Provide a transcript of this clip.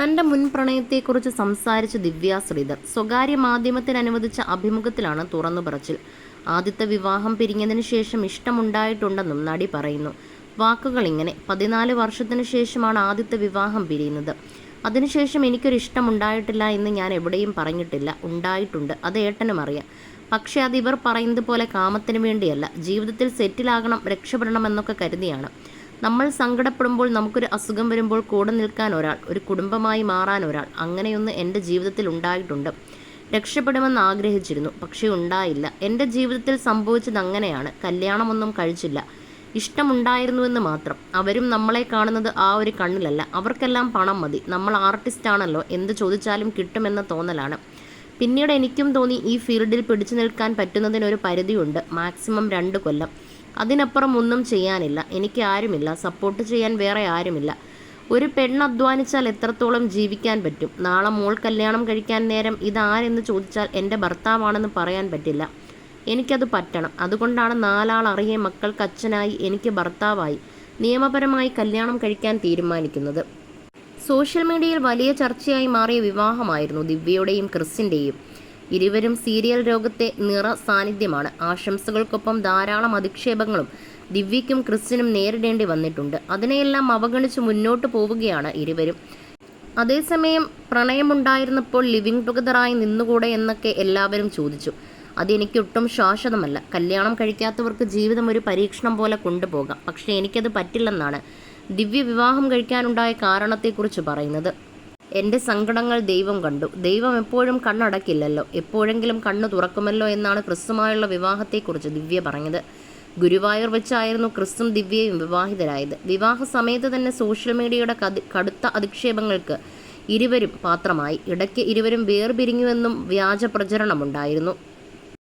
തന്റെ മുൻ പ്രണയത്തെക്കുറിച്ച് സംസാരിച്ച ദിവ്യ ശ്രീധർ സ്വകാര്യ മാധ്യമത്തിന് അനുവദിച്ച അഭിമുഖത്തിലാണ് തുറന്നു പറച്ചിൽ. ആദ്യത്തെ വിവാഹം പിരിഞ്ഞതിന് ശേഷം ഇഷ്ടമുണ്ടായിട്ടുണ്ടെന്നും നടി പറയുന്നു. വാക്കുകൾ ഇങ്ങനെ: 14 വർഷത്തിന് ശേഷമാണ് ആദ്യത്തെ വിവാഹം പിരിയുന്നത്. അതിനുശേഷം എനിക്കൊരു ഇഷ്ടമുണ്ടായിട്ടില്ല എന്ന് ഞാൻ എവിടെയും പറഞ്ഞിട്ടില്ല. ഉണ്ടായിട്ടുണ്ട്, അത് ഏട്ടനും അറിയാം. പക്ഷേ അത് ഇവർ പറയുന്നത് പോലെ കാമത്തിന് വേണ്ടിയല്ല, ജീവിതത്തിൽ സെറ്റിലാകണം, രക്ഷപ്പെടണം എന്നൊക്കെ കരുതിയാണ്. നമ്മൾ സങ്കടപ്പെടുമ്പോൾ, നമുക്കൊരു അസുഖം വരുമ്പോൾ കൂടെ നിൽക്കാൻ ഒരാൾ, ഒരു കുടുംബമായി മാറാൻ ഒരാൾ, അങ്ങനെയൊന്ന് എൻ്റെ ജീവിതത്തിൽ ഉണ്ടായിട്ടുണ്ട്. രക്ഷപ്പെടുമെന്ന് ആഗ്രഹിച്ചിരുന്നു, പക്ഷേ ഉണ്ടായില്ല. എൻ്റെ ജീവിതത്തിൽ സംഭവിച്ചത് അങ്ങനെയാണ്. കല്യാണമൊന്നും കഴിച്ചില്ല, ഇഷ്ടമുണ്ടായിരുന്നുവെന്ന് മാത്രം. അവരും നമ്മളെ കാണുന്നത് ആ ഒരു കണ്ണിലല്ല. അവർക്കെല്ലാം പണം മതി. നമ്മൾ ആർട്ടിസ്റ്റാണല്ലോ, എന്ത് ചോദിച്ചാലും കിട്ടുമെന്ന തോന്നലാണ്. പിന്നീട് എനിക്കും തോന്നി ഈ ഫീൽഡിൽ പിടിച്ചു നിൽക്കാൻ പറ്റുന്നതിനൊരു പരിധിയുണ്ട്, മാക്സിമം 2 കൊല്ലം. അതിനപ്പുറം ഒന്നും ചെയ്യാനില്ല. എനിക്ക് ആരുമില്ല, സപ്പോർട്ട് ചെയ്യാൻ വേറെ ആരുമില്ല. ഒരു പെണ്ണ് അധ്വാനിച്ചാൽ എത്രത്തോളം ജീവിക്കാൻ പറ്റും? നാളെ മോൾ കല്യാണം കഴിക്കാൻ നേരം ഇതാരെന്ന് ചോദിച്ചാൽ എൻ്റെ ഭർത്താവാണെന്ന് പറയാൻ പറ്റില്ല. എനിക്കത് പറ്റണം. അതുകൊണ്ടാണ് 4 ആൾ അറിയെ മക്കൾക്ക് അച്ഛനായി, എനിക്ക് ഭർത്താവായി നിയമപരമായി കല്യാണം കഴിക്കാൻ തീരുമാനിക്കുന്നത്. സോഷ്യൽ മീഡിയയിൽ വലിയ ചർച്ചയായി മാറിയ വിവാഹമായിരുന്നു ദിവ്യയുടെയും ക്രിസിൻ്റെയും. ഇരുവരും സീരിയൽ ലോകത്തെ നിറ സാന്നിധ്യമാണ്. ആശംസകൾക്കൊപ്പം ധാരാളം അധിക്ഷേപങ്ങളും ദിവ്യയ്ക്കും ക്രിസിനും നേരിടേണ്ടി വന്നിട്ടുണ്ട്. അതിനെയെല്ലാം അവഗണിച്ച് മുന്നോട്ട് പോവുകയാണ് ഇരുവരും. അതേസമയം പ്രണയമുണ്ടായിരുന്നപ്പോൾ ലിവിങ് ടുഗദറായി നിന്നുകൂടെ എന്നൊക്കെ എല്ലാവരും ചോദിച്ചു. അതെനിക്കൊട്ടും ശാശ്വതമല്ല. കല്യാണം കഴിക്കാത്തവർക്ക് ജീവിതം ഒരു പരീക്ഷണം പോലെ കൊണ്ടുപോകാം. പക്ഷേ എനിക്കത് പറ്റില്ലെന്നാണ് ദിവ്യ വിവാഹം കഴിക്കാനുണ്ടായ കാരണത്തെക്കുറിച്ച് പറയുന്നത്. എൻ്റെ സങ്കടങ്ങൾ ദൈവം കണ്ടു. ദൈവം എപ്പോഴും കണ്ണടക്കില്ലല്ലോ, എപ്പോഴെങ്കിലും കണ്ണു തുറക്കുമല്ലോ എന്നാണ് ക്രിസുമായുള്ള വിവാഹത്തെക്കുറിച്ച് ദിവ്യ പറഞ്ഞത്. ഗുരുവായൂർ വെച്ചായിരുന്നു ക്രിസും ദിവ്യയും വിവാഹിതരായത്. വിവാഹ സമയത്ത് തന്നെ സോഷ്യൽ മീഡിയയുടെ കടുത്ത അധിക്ഷേപങ്ങൾക്ക് ഇരുവരും പാത്രമായി. ഇടയ്ക്ക് ഇരുവരും വേർപിരിഞ്ഞുവെന്നും വ്യാജ പ്രചരണമുണ്ടായിരുന്നു.